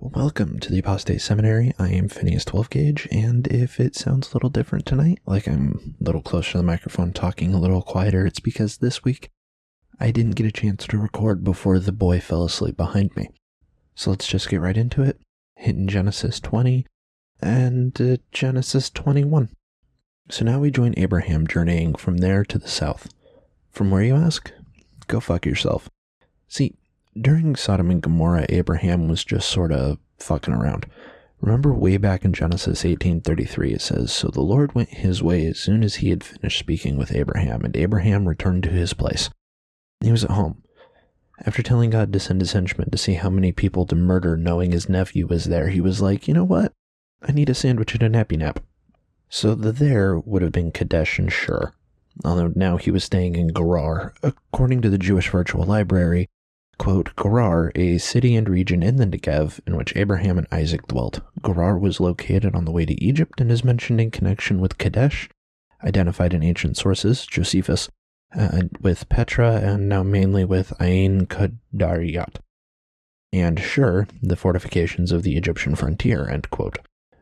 Welcome to the Apostate Seminary. I am Phineas 12 Gauge, and if it sounds a little different tonight, like I'm a little closer to the microphone, talking a little quieter, it's because this week I didn't get a chance to record before the boy fell asleep behind me. So let's just get right into it, hitting Genesis 20 and Genesis 21. So now we join Abraham journeying from there to the south. From where, you ask? Go fuck yourself. See, during Sodom and Gomorrah, Abraham was just sort of fucking around. Remember way back in Genesis 18:33, it says, "So the Lord went his way as soon as he had finished speaking with Abraham, and Abraham returned to his place." He was at home. After telling God to send his henchmen to see how many people to murder, knowing his nephew was there, he was like, you know what? I need a sandwich and a nappy nap. So the there would have been Kadesh and Shur, although now he was staying in Gerar. According to the Jewish Virtual Library, quote, Gerar, a city and region in the Negev in which Abraham and Isaac dwelt. Gerar was located on the way to Egypt and is mentioned in connection with Kadesh, identified in ancient sources, Josephus, with Petra, and now mainly with Ain Kadariyat. And Shur, the fortifications of the Egyptian frontier, end quote.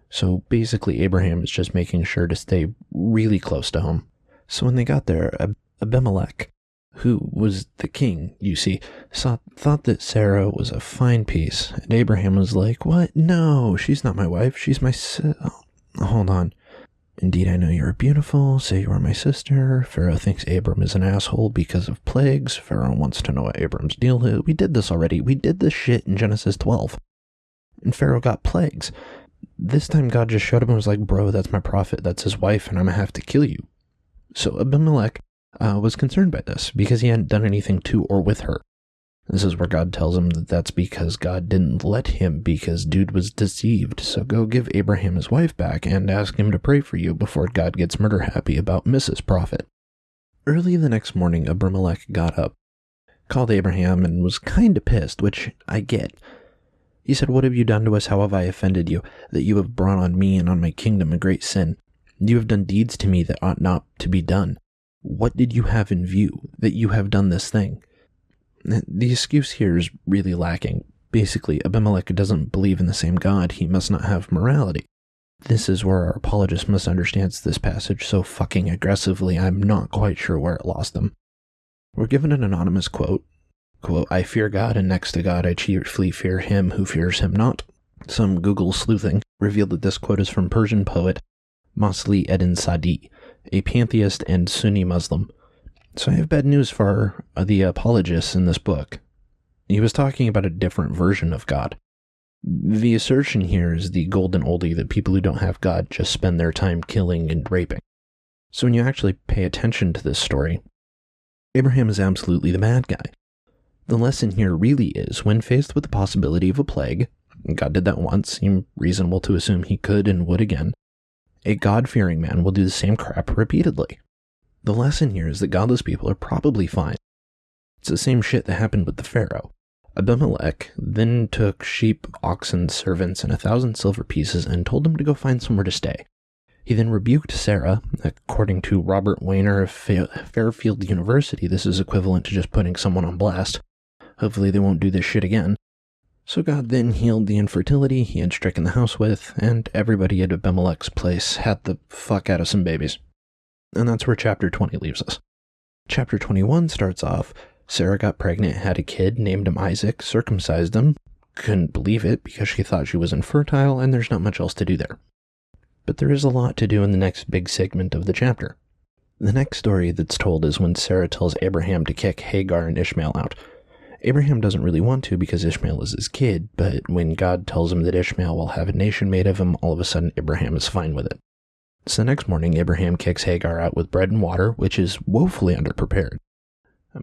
So basically Abraham is just making sure to stay really close to home. So when they got there, Abimelech, who was the king, you see, thought that Sarah was a fine piece, and Abraham was like, what? No, she's not my wife, she's my hold on. Indeed, I know you are beautiful, say you are my sister. Pharaoh thinks Abram is an asshole because of plagues. Pharaoh wants to know what Abram's deal is. We did this already. We did this shit in Genesis 12. And Pharaoh got plagues. This time God just showed up and was like, bro, that's my prophet, that's his wife, and I'm gonna have to kill you. So Abimelech was concerned by this because he hadn't done anything to or with her. This is where God tells him that that's because God didn't let him, because dude was deceived. So go give Abraham his wife back and ask him to pray for you before God gets murder happy about Mrs. Prophet. Early the next morning, Abimelech got up, called Abraham, and was kinda pissed, which I get. He said, what have you done to us? How have I offended you? That you have brought on me and on my kingdom a great sin. You have done deeds to me that ought not to be done. What did you have in view, that you have done this thing? The excuse here is really lacking. Basically, Abimelech doesn't believe in the same God. He must not have morality. This is where our apologist misunderstands this passage so fucking aggressively, I'm not quite sure where it lost them. We're given an anonymous quote. Quote, I fear God, and next to God I chiefly fear him who fears him not. Some Google sleuthing revealed that this quote is from Persian poet Masli Eddin Sadi, a pantheist and Sunni Muslim. So I have bad news for the apologists in this book. He was talking about a different version of God. The assertion here is the golden oldie that people who don't have God just spend their time killing and raping. So when you actually pay attention to this story, Abraham is absolutely the bad guy. The lesson here really is, when faced with the possibility of a plague, and God did that once, seemed reasonable to assume he could and would again, a God-fearing man will do the same crap repeatedly. The lesson here is that godless people are probably fine. It's the same shit that happened with the Pharaoh. Abimelech then took sheep, oxen, servants, and 1,000 silver pieces and told them to go find somewhere to stay. He then rebuked Sarah. According to Robert Weiner of Fairfield University, this is equivalent to just putting someone on blast. Hopefully they won't do this shit again. So God then healed the infertility he had stricken the house with, and everybody at Abimelech's place had the fuck out of some babies. And that's where chapter 20 leaves us. Chapter 21 starts off, Sarah got pregnant, had a kid, named him Isaac, circumcised him, couldn't believe it because she thought she was infertile, and there's not much else to do there. But there is a lot to do in the next big segment of the chapter. The next story that's told is when Sarah tells Abraham to kick Hagar and Ishmael out. Abraham doesn't really want to because Ishmael is his kid, but when God tells him that Ishmael will have a nation made of him, all of a sudden Abraham is fine with it. So the next morning, Abraham kicks Hagar out with bread and water, which is woefully underprepared.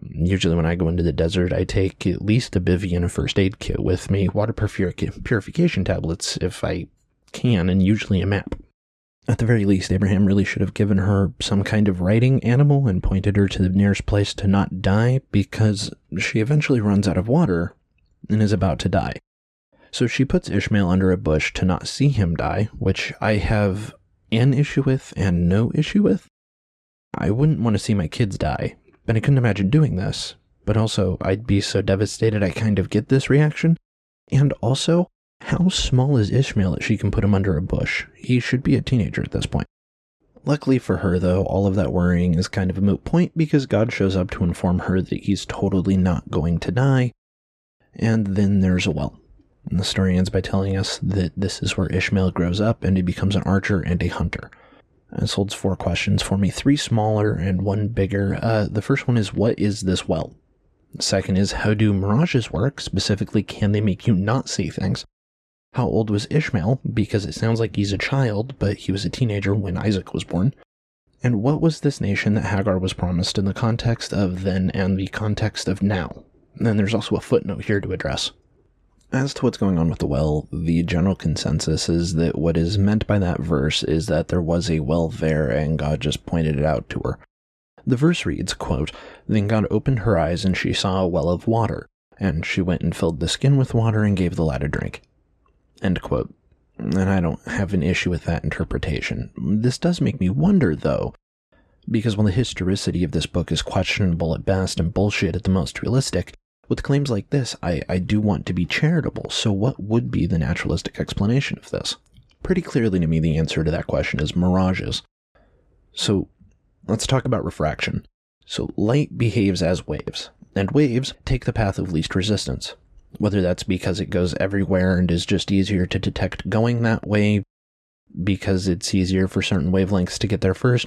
Usually when I go into the desert, I take at least a bivvy and a first aid kit with me, water purification tablets if I can, and usually a map. At the very least, Abraham really should have given her some kind of riding animal and pointed her to the nearest place to not die, because she eventually runs out of water and is about to die. So she puts Ishmael under a bush to not see him die, which I have an issue with and no issue with. I wouldn't want to see my kids die, but I couldn't imagine doing this. But also, I'd be so devastated I kind of get this reaction. And also, How small is Ishmael that she can put him under a bush? He should be a teenager at this point. Luckily for her, though, all of that worrying is kind of a moot point because God shows up to inform her that he's totally not going to die, and then there's a well. And the story ends by telling us that this is where Ishmael grows up and he becomes an archer and a hunter. This holds 4 questions for me, 3 smaller and 1 bigger. The first one is, what is this well? The second is, how do mirages work? Specifically, can they make you not see things? How old was Ishmael? Because it sounds like he's a child, but he was a teenager when Isaac was born. And what was this nation that Hagar was promised in the context of then and the context of now? And then there's also a footnote here to address. As to what's going on with the well, the general consensus is that what is meant by that verse is that there was a well there and God just pointed it out to her. The verse reads, quote, "Then God opened her eyes and she saw a well of water, and she went and filled the skin with water and gave the lad a drink." End quote. And I don't have an issue with that interpretation. This does make me wonder, though, because while the historicity of this book is questionable at best and bullshit at the most realistic, with claims like this, I do want to be charitable, so what would be the naturalistic explanation of this? Pretty clearly to me, the answer to that question is mirages. So, let's talk about refraction. So, light behaves as waves, and waves take the path of least resistance. Whether that's because it goes everywhere and is just easier to detect going that way, because it's easier for certain wavelengths to get there first,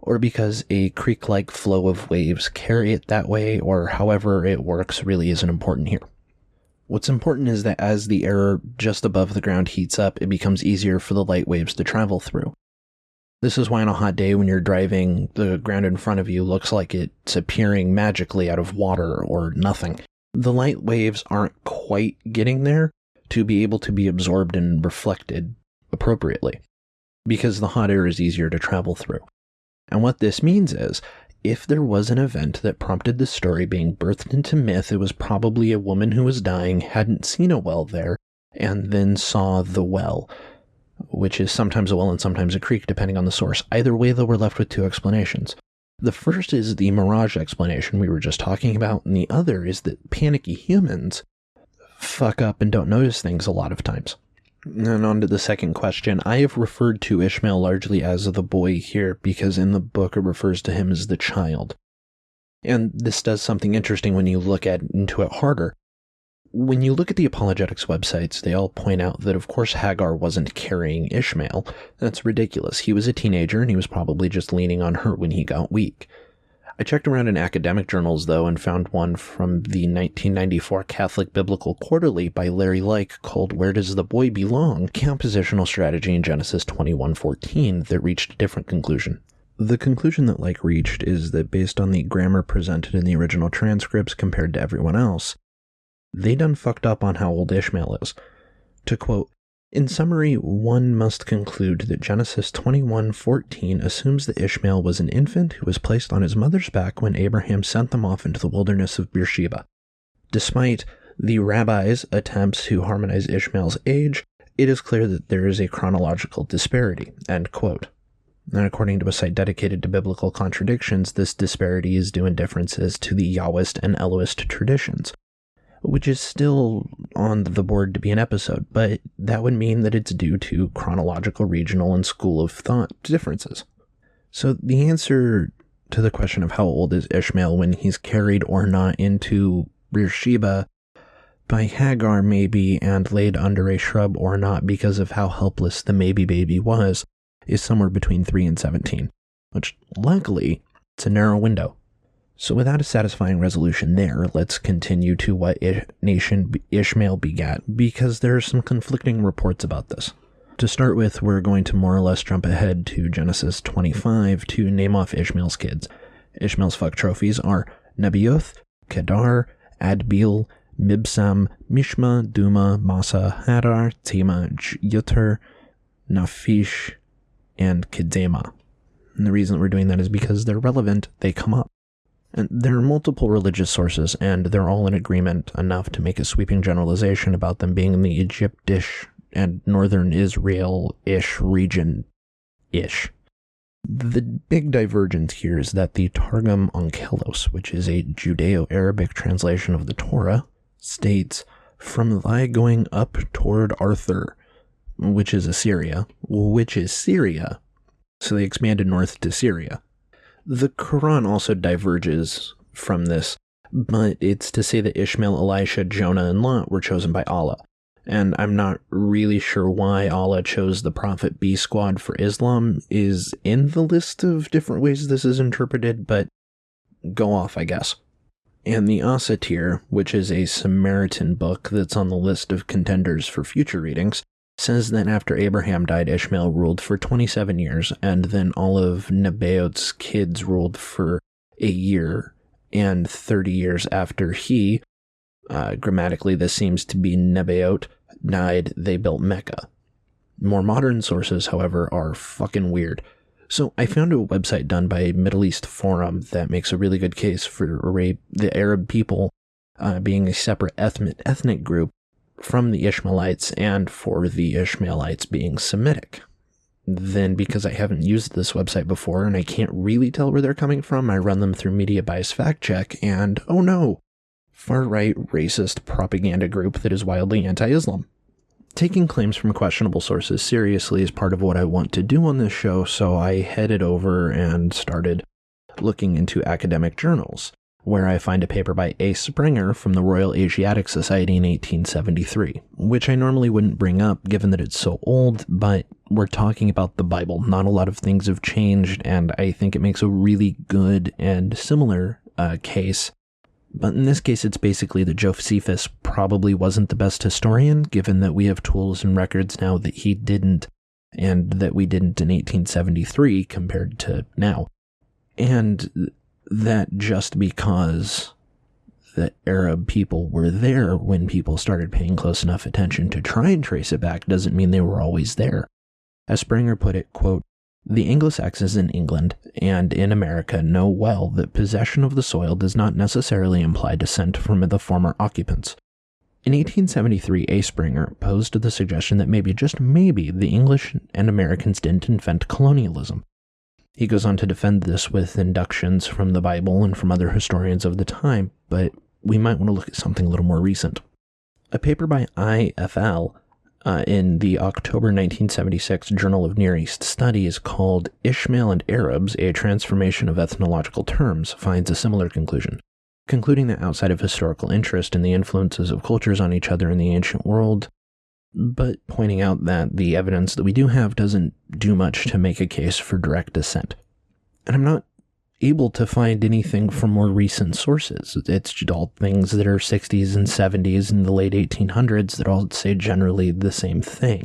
or because a creek-like flow of waves carry it that way, or however it works really isn't important here. What's important is that as the air just above the ground heats up, it becomes easier for the light waves to travel through. This is why on a hot day when you're driving, the ground in front of you looks like it's appearing magically out of water or nothing. The light waves aren't quite getting there to be able to be absorbed and reflected appropriately, because the hot air is easier to travel through. And what this means is, if there was an event that prompted the story being birthed into myth, it was probably a woman who was dying, hadn't seen a well there, and then saw the well, which is sometimes a well and sometimes a creek, depending on the source. Either way, though, we're left with 2 explanations. The first is the mirage explanation we were just talking about, and the other is that panicky humans fuck up and don't notice things a lot of times. And on to the second question. I have referred to Ishmael largely as the boy here because in the book it refers to him as the child. And this does something interesting when you look into it harder. When you look at the apologetics websites, they all point out that of course Hagar wasn't carrying Ishmael. That's ridiculous. He was a teenager and he was probably just leaning on her when he got weak. I checked around in academic journals though and found one from the 1994 Catholic Biblical Quarterly by Larry Like called "Where Does the Boy Belong? Compositional Strategy in Genesis 21:14" that reached a different conclusion. The conclusion that Like reached is that based on the grammar presented in the original transcripts compared to everyone else, they done fucked up on how old Ishmael is. To quote, "In summary, one must conclude that Genesis 21:14 assumes that Ishmael was an infant who was placed on his mother's back when Abraham sent them off into the wilderness of Beersheba. Despite the rabbis' attempts to harmonize Ishmael's age, it is clear that there is a chronological disparity." End quote. And according to a site dedicated to biblical contradictions, this disparity is due in differences to the Yahwist and Elohist traditions, which is still on the board to be an episode, but that would mean that it's due to chronological, regional, and school of thought differences. So the answer to the question of how old is Ishmael when he's carried or not into Beersheba by Hagar maybe and laid under a shrub or not because of how helpless the maybe baby was is somewhere between 3 and 17, which luckily it's a narrow window. So without a satisfying resolution there, let's continue to what nation Ishmael begat, because there are some conflicting reports about this. To start with, we're going to more or less jump ahead to Genesis 25 to name off Ishmael's kids. Ishmael's fuck trophies are Nebaioth, Kedar, Adbeel, Mibsam, Mishma, Duma, Massa, Hadar, Tema, Yuter, Naphish, and Kedema. And the reason that we're doing that is because they're relevant, they come up. And there are multiple religious sources, and they're all in agreement enough to make a sweeping generalization about them being in the Egyptish and northern Israel-ish region-ish. The big divergence here is that the Targum Onkelos, which is a Judeo-Arabic translation of the Torah, states, from thy going up toward Arthur, which is Assyria, so they expanded north to Syria. The Quran also diverges from this, but it's to say that Ishmael, Elisha, Jonah, and Lot were chosen by Allah. And I'm not really sure why Allah chose the Prophet B Squad for Islam is in the list of different ways this is interpreted, but go off, I guess. And the Asatir, which is a Samaritan book that's on the list of contenders for future readings, says that after Abraham died, Ishmael ruled for 27 years, and then all of Nebaioth's kids ruled for a year, and 30 years after he, grammatically this seems to be Nebaioth, died, they built Mecca. More modern sources, however, are fucking weird. So I found a website done by Middle East Forum that makes a really good case for the Arab people being a separate ethnic group from the Ishmaelites and for the Ishmaelites being Semitic. Then, because I haven't used this website before and I can't really tell where they're coming from, I run them through Media Bias Fact Check and, oh no, far-right racist propaganda group that is wildly anti-Islam. Taking claims from questionable sources seriously is part of what I want to do on this show, so I headed over and started looking into academic journals, where I find a paper by A. Springer from the Royal Asiatic Society in 1873, which I normally wouldn't bring up given that it's so old, but we're talking about the Bible. Not a lot of things have changed, and I think it makes a really good and similar case. But in this case, it's basically that Josephus probably wasn't the best historian, given that we have tools and records now that he didn't, and that we didn't in 1873 compared to now. And that just because the Arab people were there when people started paying close enough attention to try and trace it back doesn't mean they were always there. As Springer put it, quote, "The Anglo-Saxons in England and in America know well that possession of the soil does not necessarily imply descent from the former occupants. In 1873, A. Springer posed the suggestion that maybe, just maybe, the English and Americans didn't invent colonialism. He goes on to defend this with inductions from the Bible and from other historians of the time, but we might want to look at something a little more recent. A paper by IFL in the October 1976 Journal of Near East Studies called Ishmael and Arabs, A Transformation of Ethnological Terms, finds a similar conclusion, concluding that outside of historical interest in the influences of cultures on each other in the ancient world, but pointing out that the evidence that we do have doesn't do much to make a case for direct descent. And I'm not able to find anything from more recent sources. It's just all things that are 60s and 70s and the late 1800s that all say generally the same thing.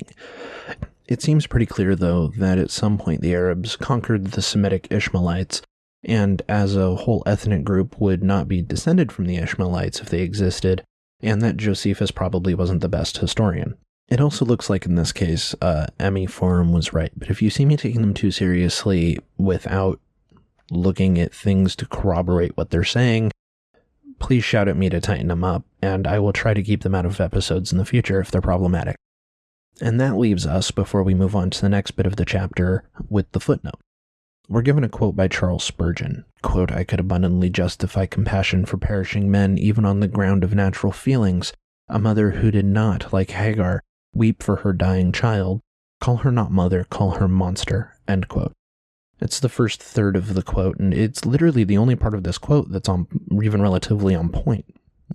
It seems pretty clear, though, that at some point the Arabs conquered the Semitic Ishmaelites, and as a whole ethnic group would not be descended from the Ishmaelites if they existed, and that Josephus probably wasn't the best historian. It also looks like in this case, Emmy Forum was right, but if you see me taking them too seriously without looking at things to corroborate what they're saying, please shout at me to tighten them up, and I will try to keep them out of episodes in the future if they're problematic. And that leaves us, before we move on to the next bit of the chapter, with the footnote. We're given a quote by Charles Spurgeon. Quote, "I could abundantly justify compassion for perishing men even on the ground of natural feelings. A mother who did not, like Hagar, weep for her dying child, call her not mother, call her monster." End quote. It's the first third of the quote, and it's literally the only part of this quote that's even relatively on point.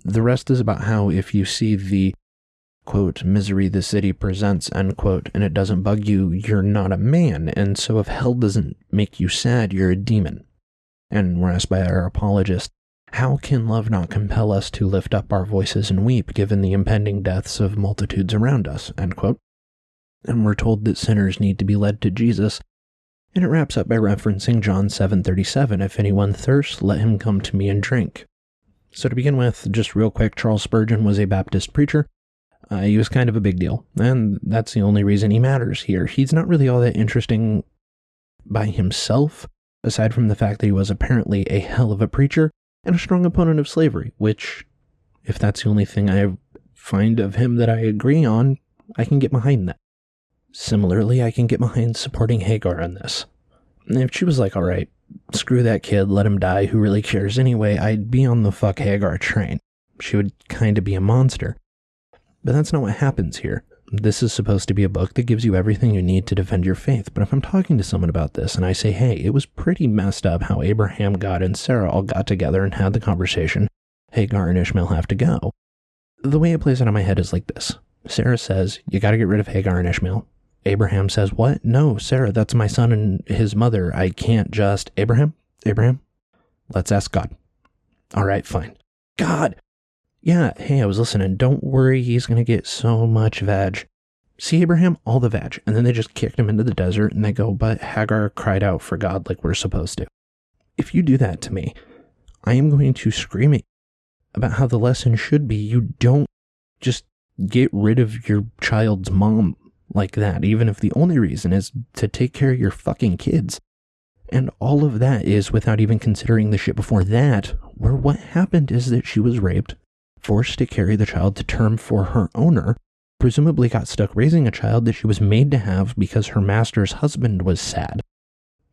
The rest is about how if you see the, quote, "misery the city presents," end quote, and it doesn't bug you, you're not a man, and so if hell doesn't make you sad, you're a demon. And we're asked by our apologist, how can love not compel us to lift up our voices and weep, given the impending deaths of multitudes around us, end quote. And we're told that sinners need to be led to Jesus. And it wraps up by referencing John 7:37, "If anyone thirsts, let him come to me and drink." So to begin with, just real quick, Charles Spurgeon was a Baptist preacher. He was kind of a big deal, and that's the only reason he matters here. He's not really all that interesting by himself, aside from the fact that he was apparently a hell of a preacher and a strong opponent of slavery, which, if that's the only thing I find of him that I agree on, I can get behind that. Similarly, I can get behind supporting Hagar on this. If she was like, all right, screw that kid, let him die, who really cares anyway, I'd be on the fuck Hagar train. She would kind of be a monster. But that's not what happens here. This is supposed to be a book that gives you everything you need to defend your faith. But if I'm talking to someone about this and I say, hey, it was pretty messed up how Abraham, God, and Sarah all got together and had the conversation, Hagar and Ishmael have to go. The way it plays out in my head is like this. Sarah says, you got to get rid of Hagar and Ishmael. Abraham says, what? No, Sarah, that's my son and his mother. I can't just... Abraham, let's ask God. All right, fine. God! Yeah, hey, I was listening. Don't worry, he's going to get so much veg. See, Abraham, all the veg. And then they just kicked him into the desert and they go, but Hagar cried out for God like we're supposed to. If you do that to me, I am going to scream at you about how the lesson should be you don't just get rid of your child's mom like that, even if the only reason is to take care of your fucking kids. And all of that is without even considering the shit before that, where what happened is that she was raped, forced to carry the child to term for her owner, presumably got stuck raising a child that she was made to have because her master's husband was sad.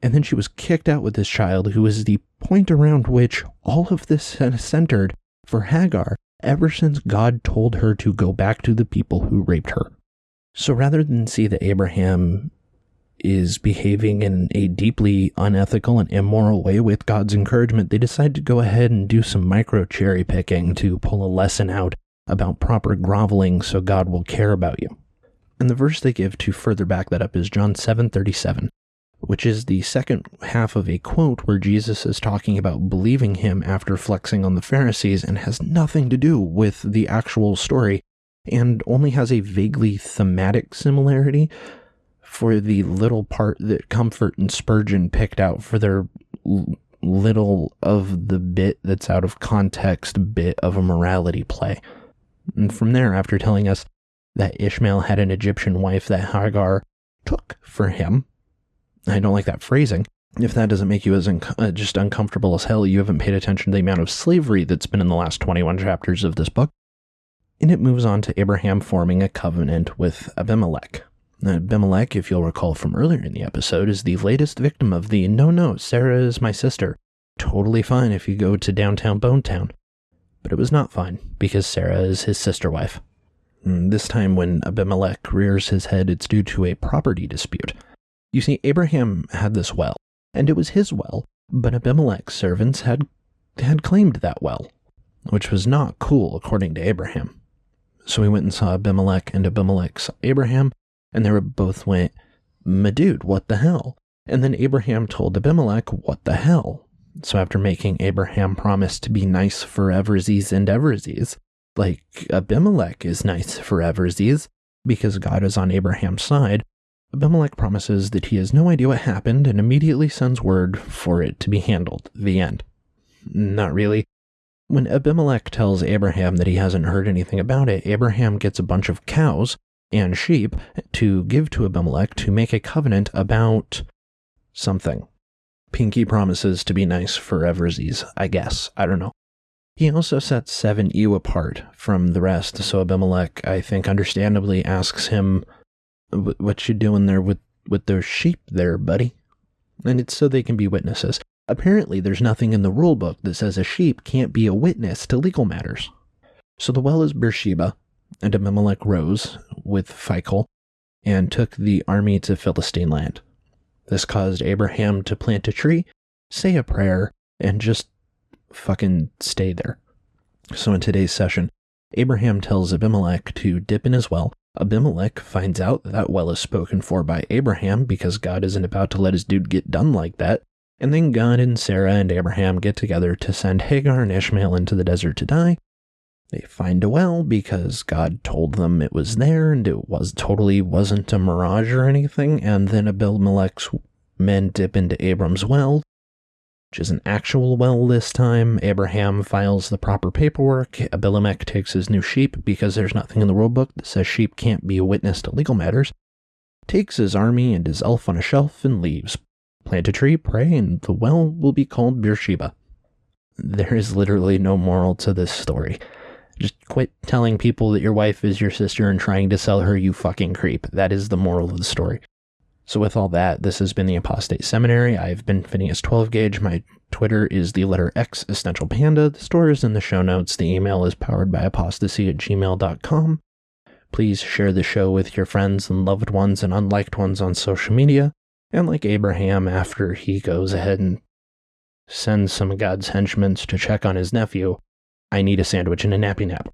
And then she was kicked out with this child, who is the point around which all of this has centered for Hagar ever since God told her to go back to the people who raped her. So rather than see that Abraham is behaving in a deeply unethical and immoral way with God's encouragement, they decide to go ahead and do some micro cherry picking to pull a lesson out about proper groveling so God will care about you. And the verse they give to further back that up is John 7:37, which is the second half of a quote where Jesus is talking about believing him after flexing on the Pharisees and has nothing to do with the actual story and only has a vaguely thematic similarity for the little part that Comfort and Spurgeon picked out for their little of the bit that's out of context bit of a morality play. And from there, after telling us that Ishmael had an Egyptian wife that Hagar took for him, I don't like that phrasing. If that doesn't make you as just uncomfortable as hell, you haven't paid attention to the amount of slavery that's been in the last 21 chapters of this book. And it moves on to Abraham forming a covenant with Abimelech. Abimelech, if you'll recall from earlier in the episode, is the latest victim of the no, Sarah is my sister. Totally fine if you go to downtown Bonetown. But it was not fine, because Sarah is his sister wife. This time when Abimelech rears his head, it's due to a property dispute. You see, Abraham had this well, and it was his well, but Abimelech's servants had claimed that well, which was not cool according to Abraham. So he went and saw Abimelech, and Abimelech saw Abraham, and they both went, "My dude, what the hell?" And then Abraham told Abimelech, "What the hell?" So after making Abraham promise to be nice for eversies and eversies, like Abimelech is nice for eversies, because God is on Abraham's side, Abimelech promises that he has no idea what happened and immediately sends word for it to be handled. The end. Not really. When Abimelech tells Abraham that he hasn't heard anything about it, Abraham gets a bunch of cows and sheep to give to Abimelech to make a covenant about something. Pinky promises to be nice for eversies, I guess. I don't know. He also sets 7 ewe apart from the rest, so Abimelech, I think understandably, asks him, "What you doing there with those sheep there, buddy?" And it's so they can be witnesses. Apparently, there's nothing in the rule book that says a sheep can't be a witness to legal matters. So the well is Beersheba, and Abimelech rose with Phicol and took the army to Philistine land. This caused Abraham to plant a tree, say a prayer, and just fucking stay there. So in today's session, Abraham tells Abimelech to dip in his well. Abimelech finds out that well is spoken for by Abraham because God isn't about to let his dude get done like that. And then God and Sarah and Abraham get together to send Hagar and Ishmael into the desert to die. They find a well because God told them it was there and it wasn't a mirage or anything. And then Abimelech's men dip into Abram's well, which is an actual well this time. Abraham files the proper paperwork. Abimelech takes his new sheep because there's nothing in the rule book that says sheep can't be a witness to legal matters. Takes his army and his elf on a shelf and leaves. Plant a tree, pray, and the well will be called Beersheba. There is literally no moral to this story. Just quit telling people that your wife is your sister and trying to sell her, you fucking creep. That is the moral of the story. So with all that, this has been the Apostate Seminary. I've been Phineas 12 Gauge. My Twitter is the letter X Essential Panda. The story is in the show notes. The email is poweredbyapostasy@gmail.com. Please share the show with your friends and loved ones and unliked ones on social media. And like Abraham, after he goes ahead and sends some of God's henchmen to check on his nephew, I need a sandwich and a nappy nap.